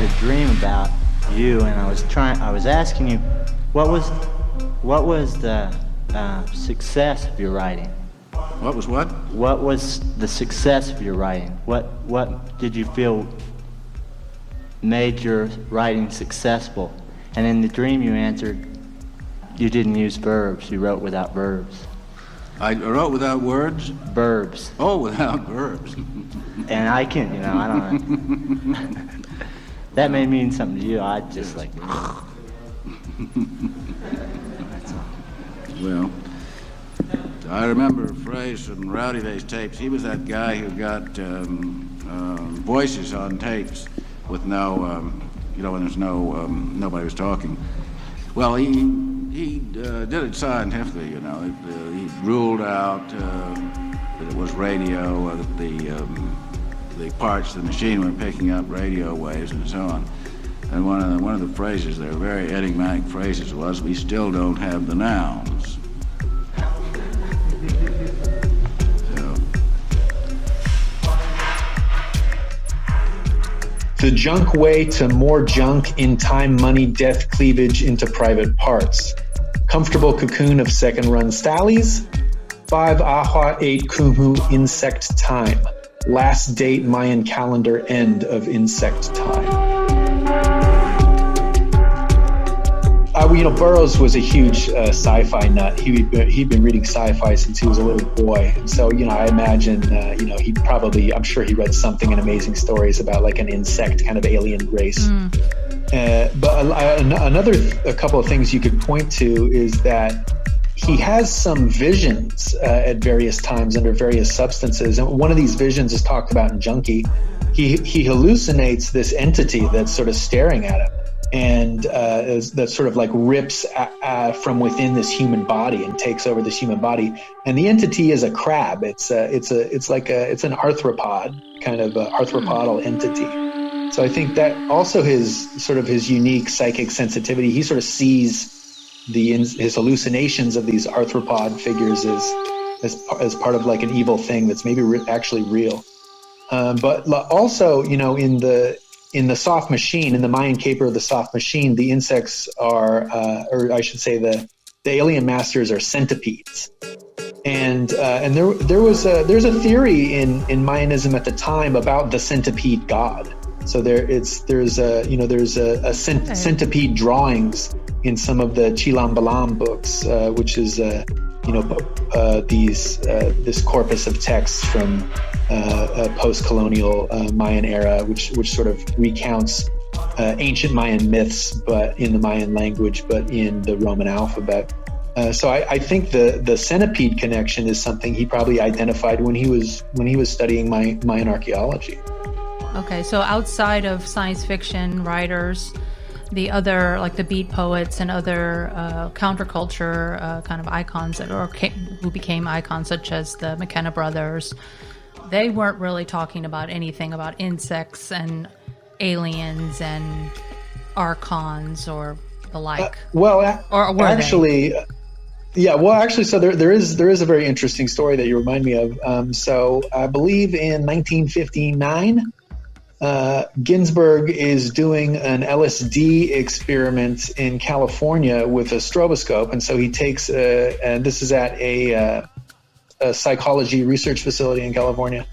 a dream about you, and I was asking you, what was the success of your writing? What was what? What was the success of your writing? What did you feel made your writing successful? And in the dream you answered, you didn't use verbs, you wrote without verbs. I wrote without words? Verbs. Oh, without verbs. And I can, I don't know. That may mean something to you, I just like... Well, I remember a phrase from Rowdy Day's tapes. He was that guy who got voices on tapes with no, when there's no, nobody was talking. Well, he did it scientifically, he ruled out that it was radio, that the parts of the machine were picking up radio waves and so on. And one of the phrases there, very enigmatic phrases, was, "We still don't have the nouns." The junk way to more junk in time, money, death, cleavage into private parts. Comfortable cocoon of second run stallies. 5 Ahwa 8 Kumu insect time. Last date Mayan calendar end of insect time. Burroughs was a huge sci-fi nut. He'd been reading sci-fi since he was a little boy. And so, I imagine, I'm sure he read something in Amazing Stories about like an insect kind of alien race. But a couple of things you could point to is that he has some visions at various times under various substances. And one of these visions is talked about in Junkie. He hallucinates this entity that's sort of staring at him. And that sort of like rips from within this human body and takes over this human body. And the entity is a crab. It's an arthropod, kind of arthropodal entity. So I think that also his unique psychic sensitivity. He sort of sees his hallucinations of these arthropod figures as part of like an evil thing that's maybe actually real. But also, in the soft machine, in the Mayan caper of the soft machine, the insects are, or I should say, the alien masters are centipedes, and there's a theory in Mayanism at the time about the centipede god. So there's centipede drawings in some of the Chilam Balam books, which is this corpus of texts from a post-colonial Mayan era, which sort of recounts ancient Mayan myths, but in the Mayan language, but in the Roman alphabet. So I think the centipede connection is something he probably identified when he was studying Mayan archaeology. Okay, so outside of science fiction writers, the other, like the beat poets and other counterculture kind of icons who became icons, such as the McKenna brothers, they weren't really talking about anything about insects and aliens and archons or the like. So there is a very interesting story that you remind me of. So I believe in 1959, Ginsberg is doing an LSD experiment in California with a stroboscope, and so he takes and this is at a psychology research facility in California,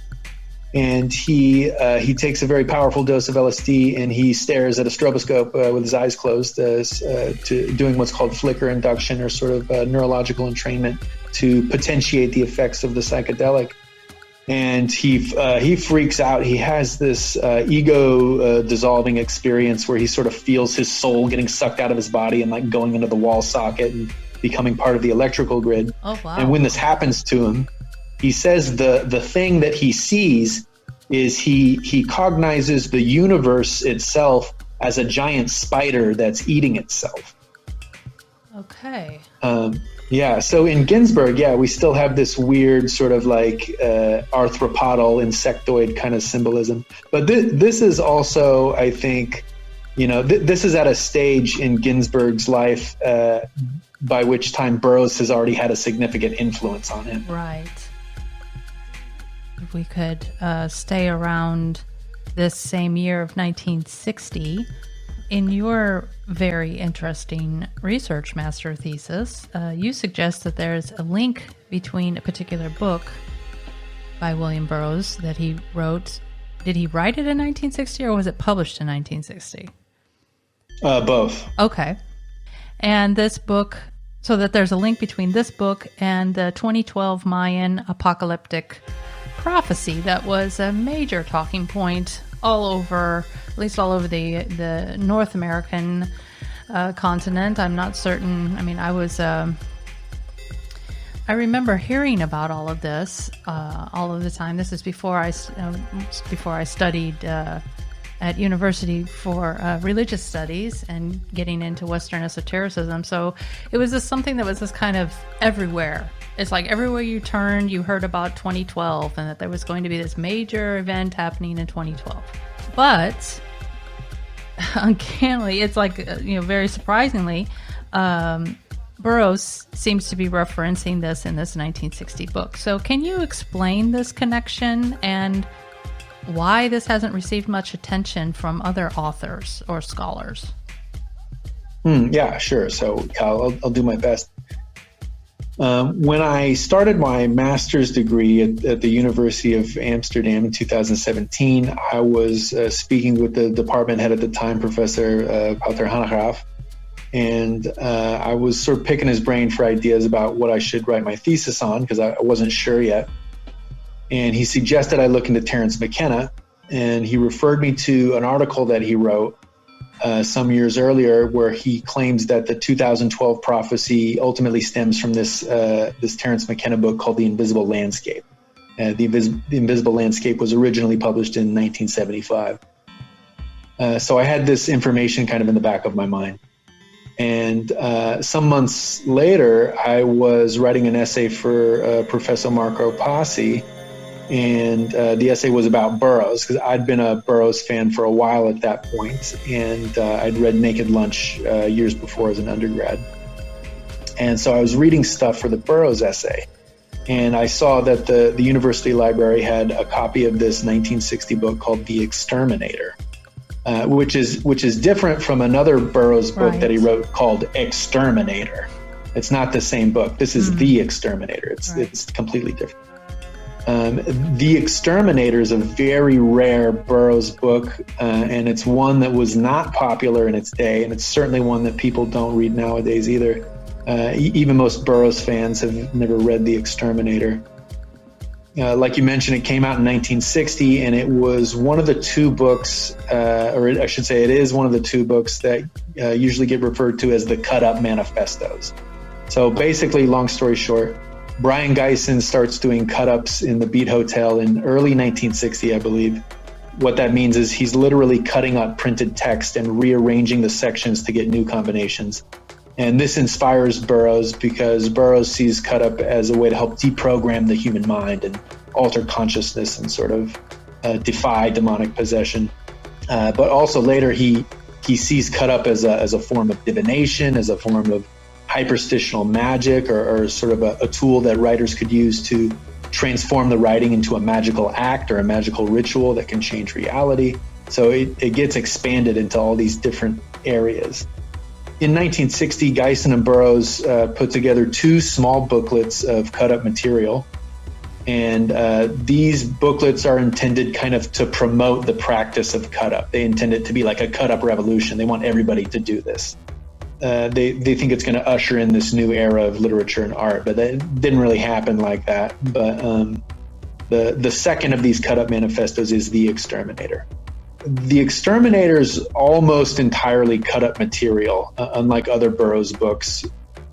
and he takes a very powerful dose of LSD and he stares at a stroboscope with his eyes closed, to doing what's called flicker induction, or sort of neurological entrainment to potentiate the effects of the psychedelic. And he freaks out. He has this ego dissolving experience where he sort of feels his soul getting sucked out of his body and like going into the wall socket and becoming part of the electrical grid. Oh, wow. And when this happens to him, he says the thing that he sees is he cognizes the universe itself as a giant spider that's eating itself. Okay. So in Ginsberg, we still have this weird sort of like arthropodal, insectoid kind of symbolism. But this is also, I think, this is at a stage in Ginsberg's life by which time Burroughs has already had a significant influence on him. Right. If we could stay around this same year of 1960. In your very interesting research master thesis, you suggest that there's a link between a particular book by William Burroughs that he wrote. Did he write it in 1960 or was it published in 1960? Both. Okay. And this book, so that there's a link between this book and the 2012 Mayan apocalyptic prophecy that was a major talking point all over, at least all over the North American continent. I'm not certain. I mean, I remember hearing about all of this all of the time. This is before I studied at university for religious studies and getting into Western esotericism. So it was just something that was just kind of everywhere. It's like everywhere you turned, you heard about 2012 and that there was going to be this major event happening in 2012. But uncannily, it's like, very surprisingly, Burroughs seems to be referencing this in this 1960 book. So can you explain this connection and why this hasn't received much attention from other authors or scholars? Yeah, sure. So I'll do my best. When I started my master's degree at the University of Amsterdam in 2017, I was speaking with the department head at the time, Professor Wouter Hanegraaf, and I was sort of picking his brain for ideas about what I should write my thesis on, because I wasn't sure yet. And he suggested I look into Terence McKenna, and he referred me to an article that he wrote some years earlier, where he claims that the 2012 prophecy ultimately stems from this Terence McKenna book called The Invisible Landscape. The Invisible Landscape was originally published in 1975. So I had this information kind of in the back of my mind. And some months later, I was writing an essay for Professor Marco Passi, and the essay was about Burroughs, because I'd been a Burroughs fan for a while at that point, and I'd read Naked Lunch years before as an undergrad. And so I was reading stuff for the Burroughs essay, and I saw that the university library had a copy of this 1960 book called The Exterminator, which is different from another Burroughs book that he wrote called Exterminator. It's not the same book. This is The Exterminator. It's completely different. The Exterminator is a very rare Burroughs book, and it's one that was not popular in its day, and it's certainly one that people don't read nowadays either. Even most Burroughs fans have never read The Exterminator. Like you mentioned, it came out in 1960, and it was one of the two books, or I should say it is one of the two books that usually get referred to as the cut-up manifestos. So basically, long story short, Brian Geisen starts doing cut-ups in the Beat Hotel in early 1960, I believe. What that means is he's literally cutting up printed text and rearranging the sections to get new combinations. And this inspires Burroughs, because Burroughs sees cut-up as a way to help deprogram the human mind and alter consciousness and sort of defy demonic possession. But also later he sees cut-up as a form of divination, as a form of hyperstitional magic, or sort of a tool that writers could use to transform the writing into a magical act or a magical ritual that can change reality. So it gets expanded into all these different areas. In 1960, Geisen and Burroughs put together two small booklets of cut-up material. And these booklets are intended kind of to promote the practice of cut-up. They intend it to be like a cut-up revolution. They want everybody to do this. They think it's going to usher in this new era of literature and art, but that didn't really happen like that. But the second of these cut-up manifestos is The Exterminator. The Exterminator is almost entirely cut-up material, unlike other Burroughs books.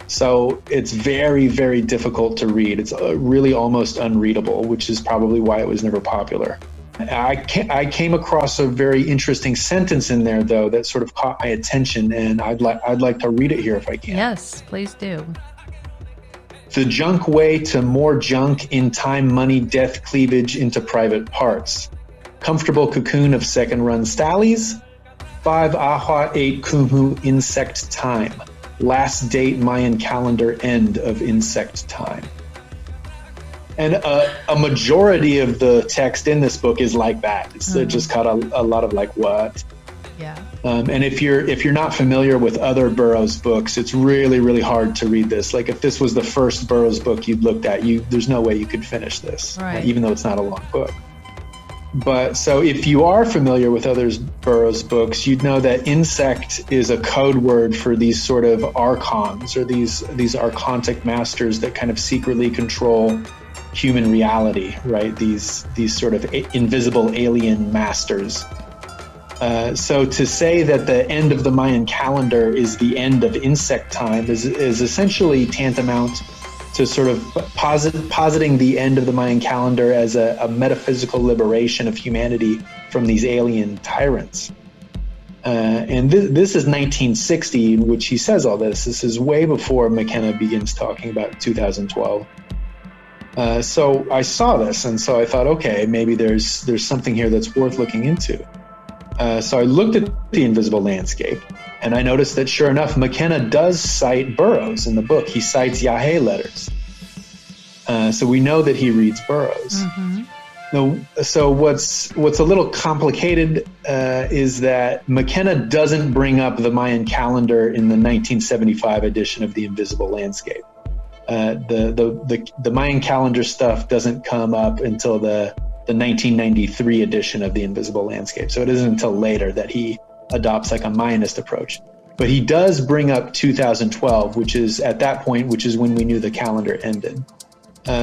So it's very, very difficult to read. It's really almost unreadable, which is probably why it was never popular. I came across a very interesting sentence in there, though, that sort of caught my attention, and I'd like to read it here if I can. Yes, please do. The junk way to more junk in time, money, death, cleavage into private parts. Comfortable cocoon of second-run stallies. 5 Ahwa 8 Kumu insect time. Last date Mayan calendar end of insect time. And a majority of the text in this book is like that. It's just got a lot of like, what? Yeah. And if you're not familiar with other Burroughs books, it's really, really hard to read this. Like if this was the first Burroughs book you'd looked at, there's no way you could finish this, right. Even though it's not a long book. But so if you are familiar with other Burroughs books, you'd know that insect is a code word for these sort of archons, or these archontic masters that kind of secretly control human reality, right? These sort of invisible alien masters. So to say that the end of the Mayan calendar is the end of insect time is essentially tantamount to sort of positing the end of the Mayan calendar as a metaphysical liberation of humanity from these alien tyrants. And this is 1960, in which he says all this. This is way before McKenna begins talking about 2012. So I saw this, and so I thought, okay, maybe there's something here that's worth looking into. So I looked at the invisible landscape, and I noticed that sure enough, McKenna does cite Burroughs in the book. He cites Yahé letters. So we know that he reads Burroughs. Mm-hmm. So what's a little complicated is that McKenna doesn't bring up the Mayan calendar in the 1975 edition of The Invisible Landscape. The Mayan calendar stuff doesn't come up until the 1993 edition of The Invisible Landscape. So it isn't until later that he adopts like a Mayanist approach. But he does bring up 2012, which is at that point, which is when we knew the calendar ended.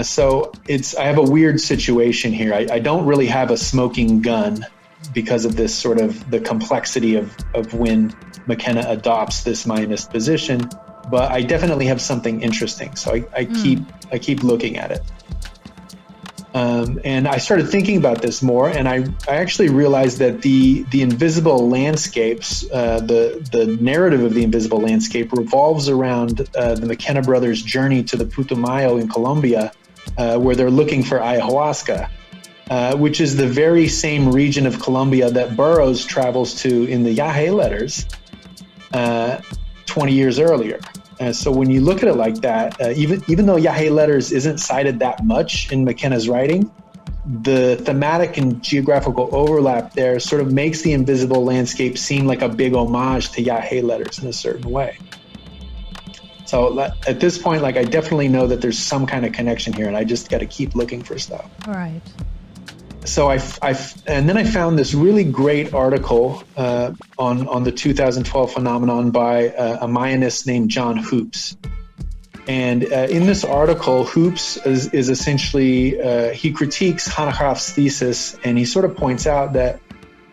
So I have a weird situation here. I don't really have a smoking gun because of this sort of the complexity of when McKenna adopts this Mayanist position, but I definitely have something interesting. So I keep looking at it. And I started thinking about this more, and I actually realized that the invisible landscapes, the narrative of the invisible landscape revolves around the McKenna brothers' journey to the Putumayo in Colombia, where they're looking for ayahuasca, which is the very same region of Colombia that Burroughs travels to in the Yahé letters 20 years earlier. So when you look at it like that, even though Yahé letters isn't cited that much in McKenna's writing, the thematic and geographical overlap there sort of makes the invisible landscape seem like a big homage to Yahé letters in a certain way. So at this point, like I definitely know that there's some kind of connection here, and I just got to keep looking for stuff. All right. So and then I found this really great article on the 2012 phenomenon by a Mayanist named John Hoops. And in this article, Hoops is essentially, he critiques Hanegraaff's thesis, and he sort of points out that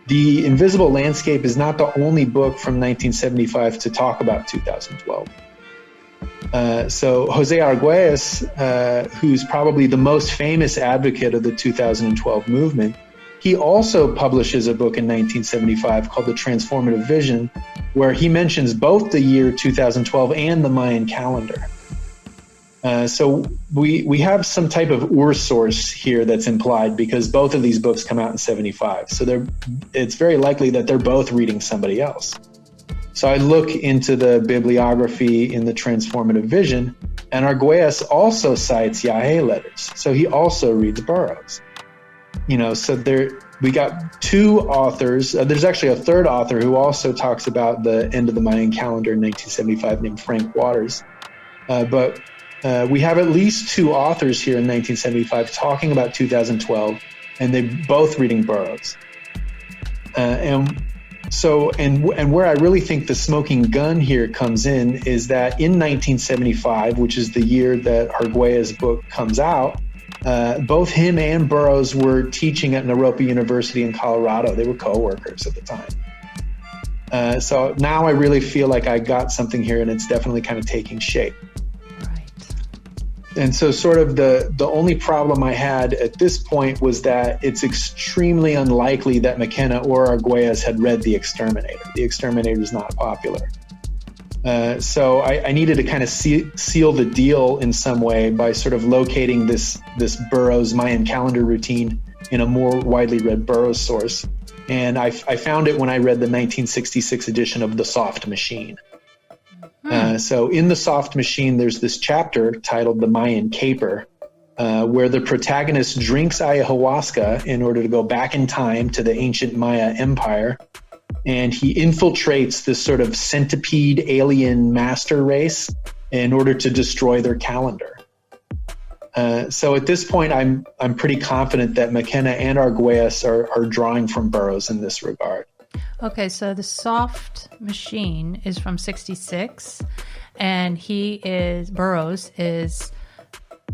The Invisible Landscape is not the only book from 1975 to talk about 2012. So Jose Arguelles, who's probably the most famous advocate of the 2012 movement, he also publishes a book in 1975 called The Transformative Vision, where he mentions both the year 2012 and the Mayan calendar. So we have some type of source here that's implied, because both of these books come out in 75. So it's very likely that they're both reading somebody else. So I look into the bibliography in The Transformative Vision, and Arguelles also cites Yahé letters. So he also reads Burroughs. So we got two authors. There's actually a third author who also talks about the end of the Mayan calendar in 1975 named Frank Waters. But we have at least two authors here in 1975 talking about 2012, and they're both reading Burroughs. And where I really think the smoking gun here comes in is that in 1975, which is the year that Arguelles' book comes out, both him and Burroughs were teaching at Naropa University in Colorado. They were co-workers at the time. So now I really feel like I got something here, and it's definitely kind of taking shape. And so sort of the only problem I had at this point was that it's extremely unlikely that McKenna or Arguelles had read The Exterminator. The Exterminator is not popular. So I needed to kind of seal the deal in some way by sort of locating this Burroughs Mayan calendar routine in a more widely read Burroughs source. And I found it when I read the 1966 edition of The Soft Machine. So in The Soft Machine, there's this chapter titled The Mayan Caper, where the protagonist drinks ayahuasca in order to go back in time to the ancient Maya Empire. And he infiltrates this sort of centipede alien master race in order to destroy their calendar. So at this point, I'm pretty confident that McKenna and Arguelles are drawing from Burroughs in this regard. Okay, so the Soft Machine is from '66, and Burroughs is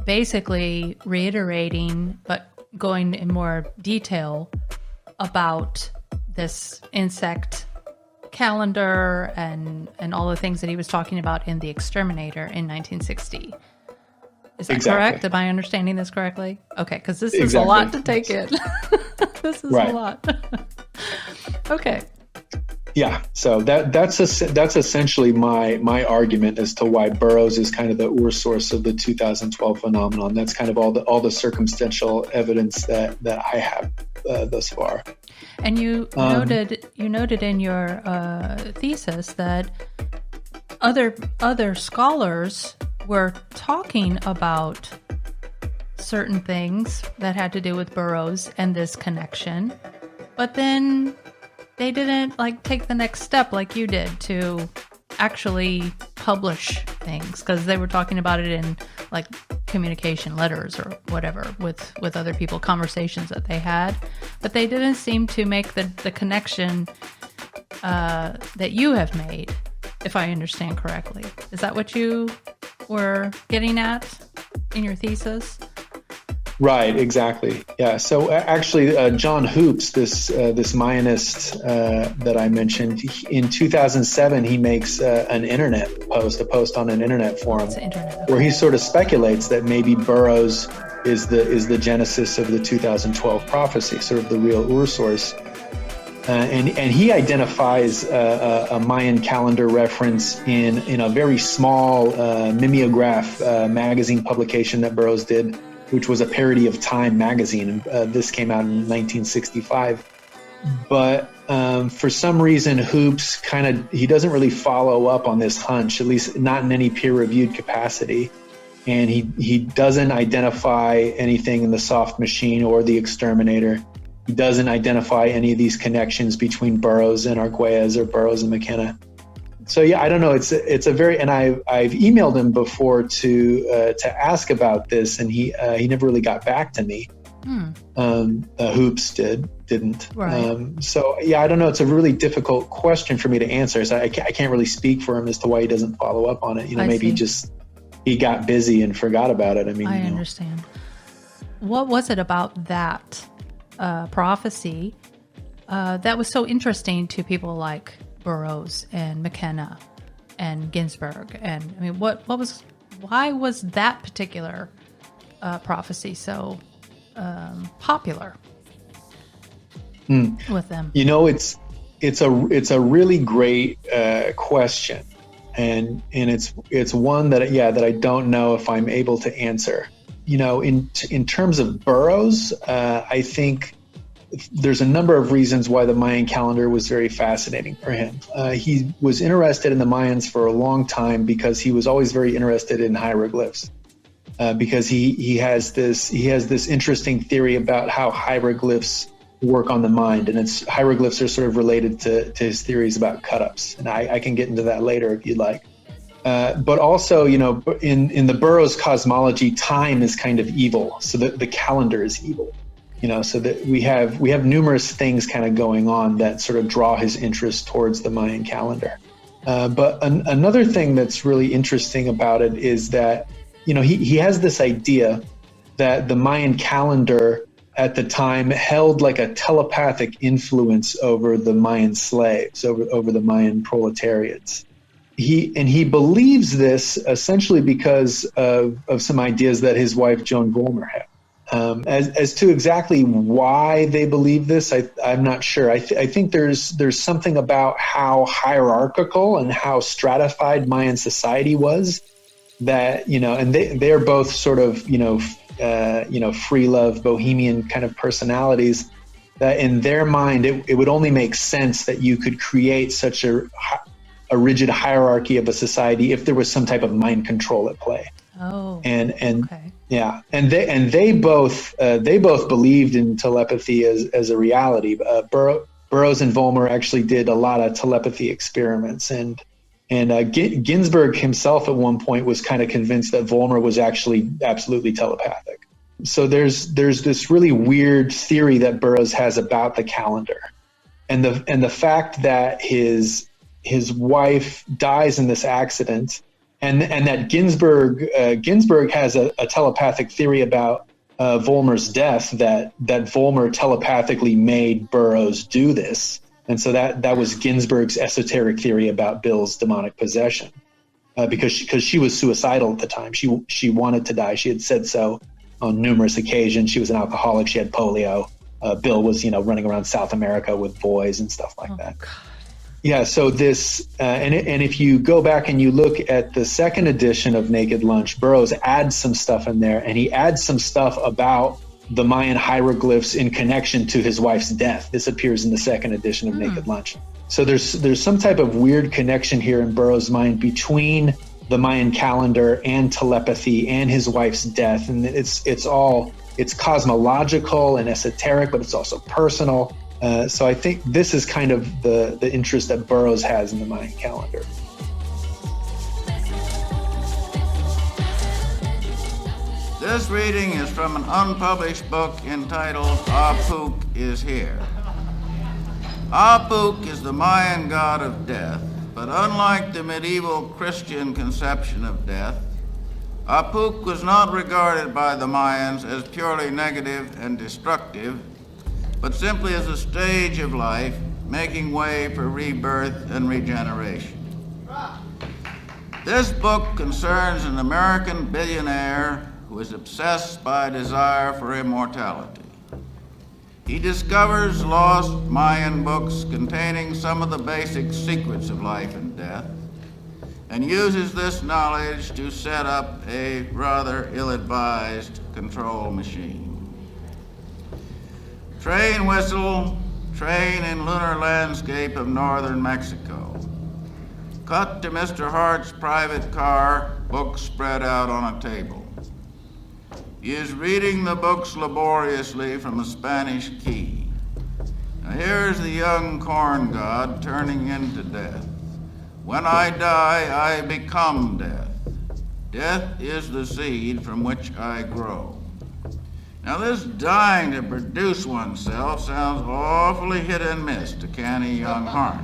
basically reiterating, but going in more detail about this insect calendar and all the things that he was talking about in The Exterminator in 1960. Is that correct? Am I understanding this correctly? Okay, because this is a lot to take in. This is a lot. Okay. Yeah, so that's essentially my argument as to why Burroughs is kind of the source of the 2012 phenomenon. That's kind of all the circumstantial evidence that I have thus far. And you noted in your thesis that other scholars were talking about certain things that had to do with Burroughs and this connection, but then they didn't take the next step like you did to actually publish things, because they were talking about it in communication letters or whatever with other people, conversations that they had, but they didn't seem to make the connection that you have made, if I understand correctly. Is that what you were getting at in your thesis? Right, exactly. Yeah. So actually, John Hoops, this Mayanist that I mentioned, in 2007, he makes a post on an internet forum where he sort of speculates that maybe Burroughs is the genesis of the 2012 prophecy, sort of the real source. And he identifies a Mayan calendar reference in a very small mimeograph magazine publication that Burroughs did, which was a parody of Time magazine. This came out in 1965. But for some reason, Hoops he doesn't really follow up on this hunch, at least not in any peer-reviewed capacity. And he doesn't identify anything in the Soft Machine or the Exterminator. He doesn't identify any of these connections between Burroughs and Arguelles or Burroughs and McKenna. So yeah, I don't know. It's a very, and I've emailed him before to ask about this, and he never really got back to me. Hoops didn't. Right. So yeah, I don't know. It's a really difficult question for me to answer. So I can't really speak for him as to why he doesn't follow up on it. Maybe he got busy and forgot about it. I understand. What was it about that prophecy that was so interesting to people like Burroughs and McKenna and Ginsberg? And why was that particular prophecy so popular with them? It's a really great question, and it's one that I don't know if I'm able to answer. In terms of Burroughs, I think there's a number of reasons why the Mayan calendar was very fascinating for him. He was interested in the Mayans for a long time because he was always very interested in hieroglyphs. Because he has this interesting theory about how hieroglyphs work on the mind, and hieroglyphs are sort of related to his theories about cut-ups, and I can get into that later if you'd like. But also, in the Burroughs cosmology, time is kind of evil, so the calendar is evil. So that we have numerous things kind of going on that sort of draw his interest towards the Mayan calendar. But another thing that's really interesting about it is that, he has this idea that the Mayan calendar at the time held like a telepathic influence over the Mayan slaves, over the Mayan proletariats. He believes this essentially because of some ideas that his wife Joan Vollmer had. As to exactly why they believe this, I'm not sure. I think there's something about how hierarchical and how stratified Mayan society was that, and they're both sort of, free love, bohemian kind of personalities, that in their mind, it would only make sense that you could create such a rigid hierarchy of a society if there was some type of mind control at play. Oh, and okay. Yeah, and they both believed in telepathy as a reality. Burroughs and Vollmer actually did a lot of telepathy experiments, and Ginsberg himself at one point was kind of convinced that Vollmer was actually absolutely telepathic. So there's this really weird theory that Burroughs has about the calendar, and the fact that his wife dies in this accident. And that Ginsberg has a telepathic theory about Vollmer's death, that Vollmer telepathically made Burroughs do this, and so that was Ginsberg's esoteric theory about Bill's demonic possession, because she was suicidal at the time. She wanted to die. She had said so on numerous occasions. She was an alcoholic. She had polio. Bill was running around South America with boys and stuff like that. God. Yeah, so this, and if you go back and you look at the second edition of Naked Lunch, Burroughs adds some stuff in there, and he adds some stuff about the Mayan hieroglyphs in connection to his wife's death. This appears in the second edition of Naked Lunch. So there's some type of weird connection here in Burroughs' mind between the Mayan calendar and telepathy and his wife's death, and it's cosmological and esoteric, but it's also personal. So I think this is kind of the interest that Burroughs has in the Mayan calendar. This reading is from an unpublished book entitled Ah Pook is Here. Ah Pook is the Mayan god of death, but unlike the medieval Christian conception of death, Ah Pook was not regarded by the Mayans as purely negative and destructive, but simply as a stage of life, making way for rebirth and regeneration. This book concerns an American billionaire who is obsessed by a desire for immortality. He discovers lost Mayan books containing some of the basic secrets of life and death, and uses this knowledge to set up a rather ill-advised control machine. Train whistle, train in lunar landscape of northern Mexico. Cut to Mr. Hart's private car, books spread out on a table. He is reading the books laboriously from a Spanish key. Now here's the young corn god turning into death. When I die, I become death. Death is the seed from which I grow. Now this dying to produce oneself sounds awfully hit and miss to canny young Hart.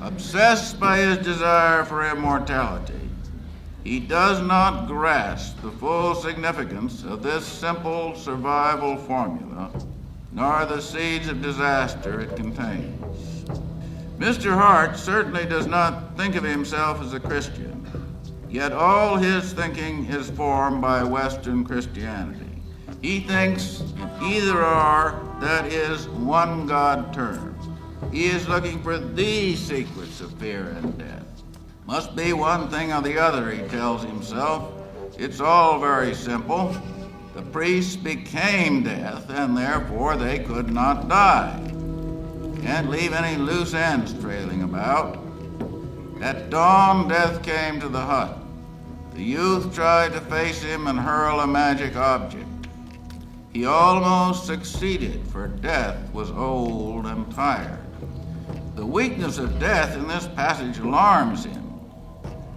Obsessed by his desire for immortality, he does not grasp the full significance of this simple survival formula, nor the seeds of disaster it contains. Mr. Hart certainly does not think of himself as a Christian. Yet all his thinking is formed by Western Christianity. He thinks in either or, that is, one God terms. He is looking for the secrets of fear and death. Must be one thing or the other, he tells himself. It's all very simple. The priests became death, and therefore they could not die. Can't leave any loose ends trailing about. At dawn, death came to the hut. The youth tried to face him and hurl a magic object. He almost succeeded, for death was old and tired. The weakness of death in this passage alarms him.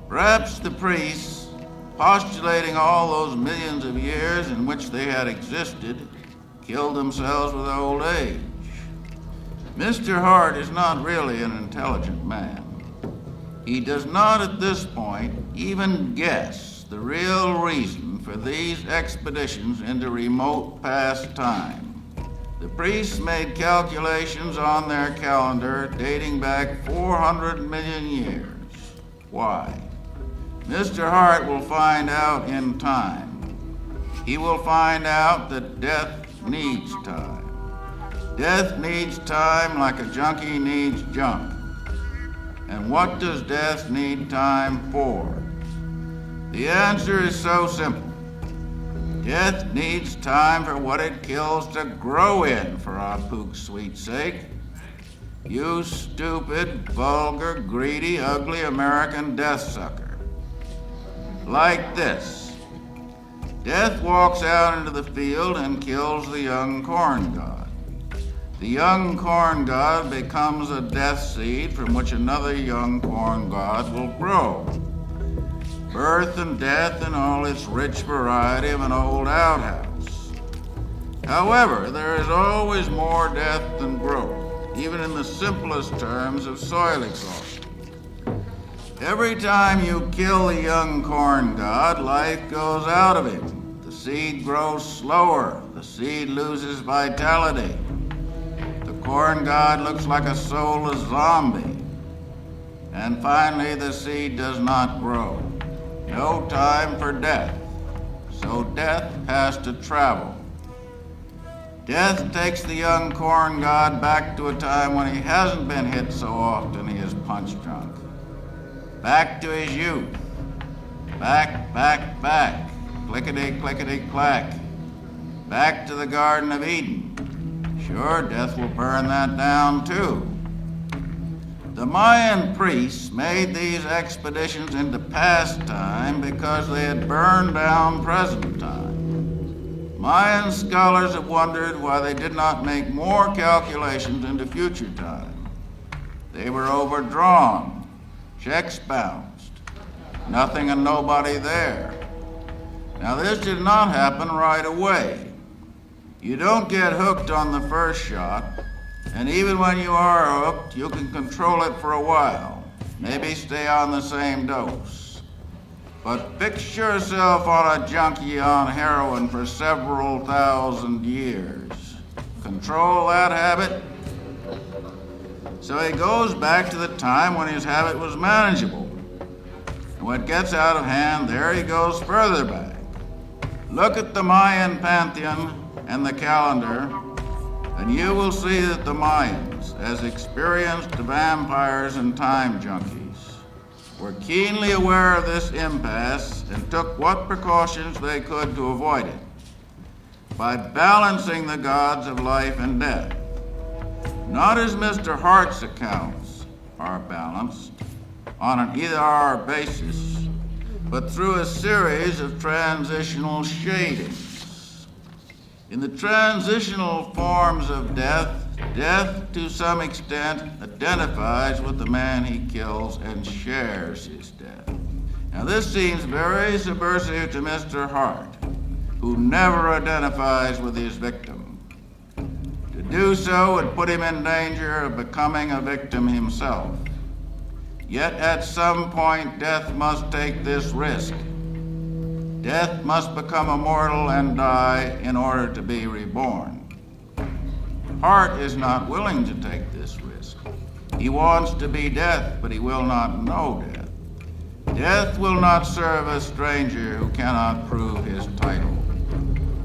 Perhaps the priests, postulating all those millions of years in which they had existed, killed themselves with old age. Mr. Hart is not really an intelligent man. He does not at this point even guess the real reason for these expeditions into remote past time. The priests made calculations on their calendar dating back 400 million years. Why? Mr. Hart will find out in time. He will find out that death needs time. Death needs time like a junkie needs junk. And what does death need time for? The answer is so simple. Death needs time for what it kills to grow in, for Ah Pook's sweet sake. You stupid, vulgar, greedy, ugly American death sucker. Like this. Death walks out into the field and kills the young corn god. The young corn god becomes a death seed from which another young corn god will grow. Birth and death in all its rich variety of an old outhouse. However, there is always more death than growth, even in the simplest terms of soil exhaustion. Every time you kill the young corn god, life goes out of him. The seed grows slower. The seed loses vitality. The corn god looks like a soulless zombie. And finally, the seed does not grow. No time for death. So death has to travel. Death takes the young corn god back to a time when he hasn't been hit so often he is punch drunk. Back to his youth. Back, back, back. Clickety, clickety, clack. Back to the Garden of Eden. Sure, death will burn that down too. The Mayan priests made these expeditions into past time because they had burned down present time. Mayan scholars have wondered why they did not make more calculations into future time. They were overdrawn. Checks bounced. Nothing and nobody there. Now this did not happen right away. You don't get hooked on the first shot, and even when you are hooked, you can control it for a while. Maybe stay on the same dose. But fix yourself on a junkie on heroin for several thousand years. Control that habit? So he goes back to the time when his habit was manageable. And when it gets out of hand, there he goes further back. Look at the Mayan pantheon and the calendar, and you will see that the Mayans, as experienced vampires and time junkies, were keenly aware of this impasse and took what precautions they could to avoid it by balancing the gods of life and death. Not as Mr. Hart's accounts are balanced on an either-or basis, but through a series of transitional shadings. In the transitional forms of death, death to some extent identifies with the man he kills and shares his death. Now this seems very subversive to Mr. Hart, who never identifies with his victim. To do so would put him in danger of becoming a victim himself. Yet at some point, death must take this risk. Death must become immortal and die in order to be reborn. Hart is not willing to take this risk. He wants to be death, but he will not know death. Death will not serve a stranger who cannot prove his title.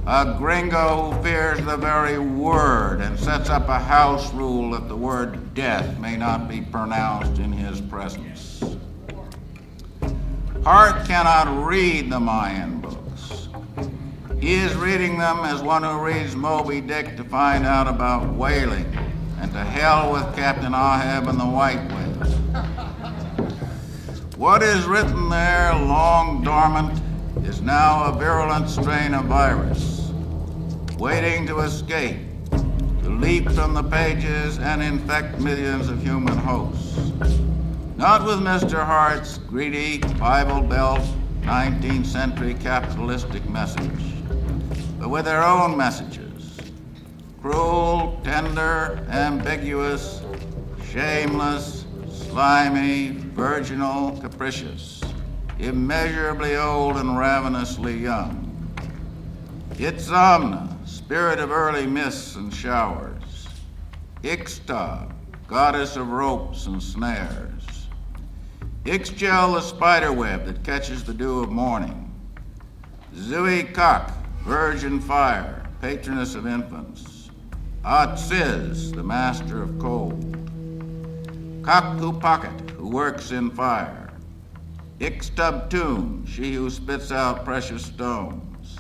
A gringo who fears the very word and sets up a house rule that the word death may not be pronounced in his presence. Hart cannot read the Mayan books. He is reading them as one who reads Moby Dick to find out about whaling, and to hell with Captain Ahab and the white whale. What is written there, long dormant, is now a virulent strain of virus, waiting to escape, to leap from the pages and infect millions of human hosts. Not with Mr. Hart's greedy, Bible-belt, 19th century capitalistic message, but with their own messages. Cruel, tender, ambiguous, shameless, slimy, virginal, capricious, immeasurably old and ravenously young. Itzamna, spirit of early mists and showers. Ixta, goddess of ropes and snares. Ixchel, the spiderweb that catches the dew of morning. Zui Kak, virgin fire, patroness of infants. Atziz, the master of cold. Kakku Pocket, who works in fire. Ixtubtun, she who spits out precious stones.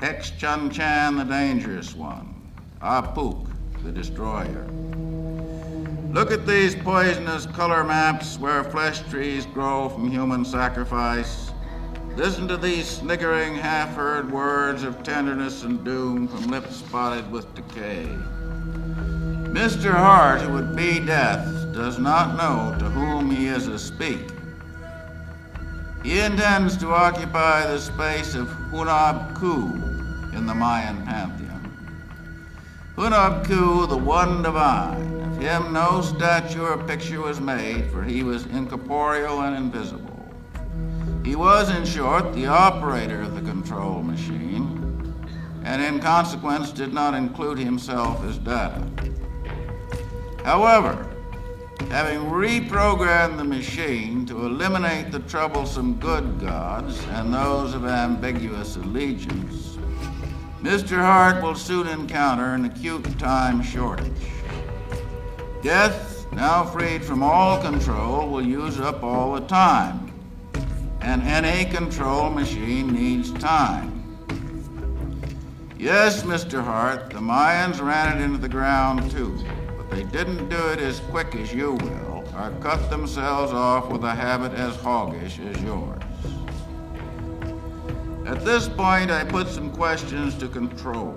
Ex-Chun-Chan, the dangerous one. Ah Pook, the destroyer. Look at these poisonous color maps where flesh trees grow from human sacrifice. Listen to these sniggering, half-heard words of tenderness and doom from lips spotted with decay. Mr. Hart, who would be death, does not know to whom he is a speak. He intends to occupy the space of Hunab-Ku in the Mayan pantheon. Hunab-Ku, the one divine, of him no statue or picture was made, for he was incorporeal and invisible. He was, in short, the operator of the control machine, and in consequence did not include himself as data. However, having reprogrammed the machine to eliminate the troublesome good gods and those of ambiguous allegiance, Mr. Hart will soon encounter an acute time shortage. Death, now freed from all control, will use up all the time. And any control machine needs time. Yes, Mr. Hart, the Mayans ran it into the ground too, but they didn't do it as quick as you will, or cut themselves off with a habit as hoggish as yours. At this point, I put some questions to control.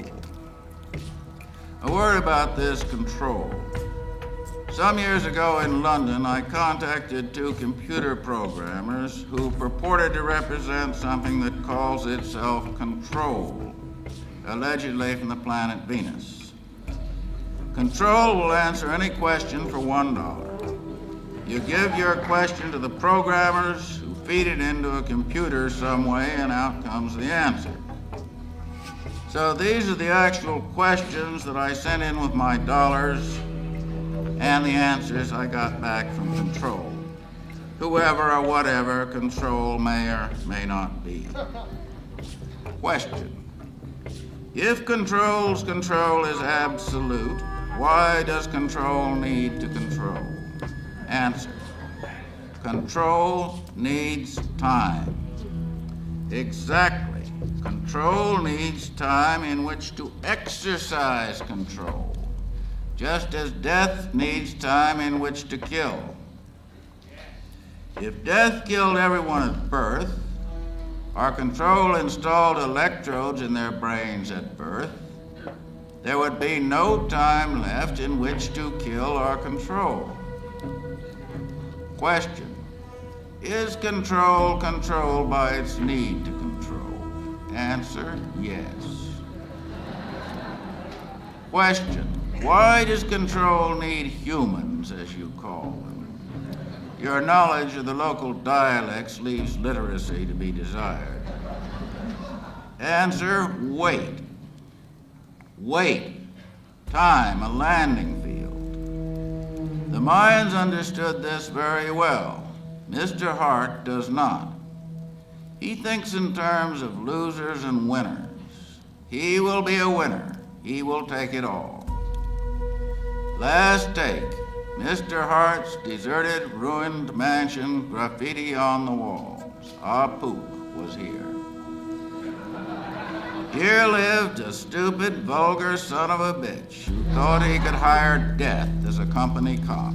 A word about this control. Some years ago in London, I contacted two computer programmers who purported to represent something that calls itself Control, allegedly from the planet Venus. Control will answer any question for $1. You give your question to the programmers who feed it into a computer some way, and out comes the answer. So these are the actual questions that I sent in with my dollars, and the answers I got back from Control. Whoever or whatever Control may or may not be. Question. If Control's control is absolute, why does Control need to control? Answer. Control needs time. Exactly. Control needs time in which to exercise control, just as death needs time in which to kill. If death killed everyone at birth, or Control installed electrodes in their brains at birth, there would be no time left in which to kill or control. Question. Is control controlled by its need to control? Answer, yes. Question. Why does control need humans, as you call them? Your knowledge of the local dialects leaves literacy to be desired. Answer, wait. Wait. Time, a landing field. The Mayans understood this very well. Mr. Hart does not. He thinks in terms of losers and winners. He will be a winner. He will take it all. Last take, Mr. Hart's deserted, ruined mansion, graffiti on the walls. Ah Pook was here. Here lived a stupid, vulgar son of a bitch who thought he could hire death as a company cop.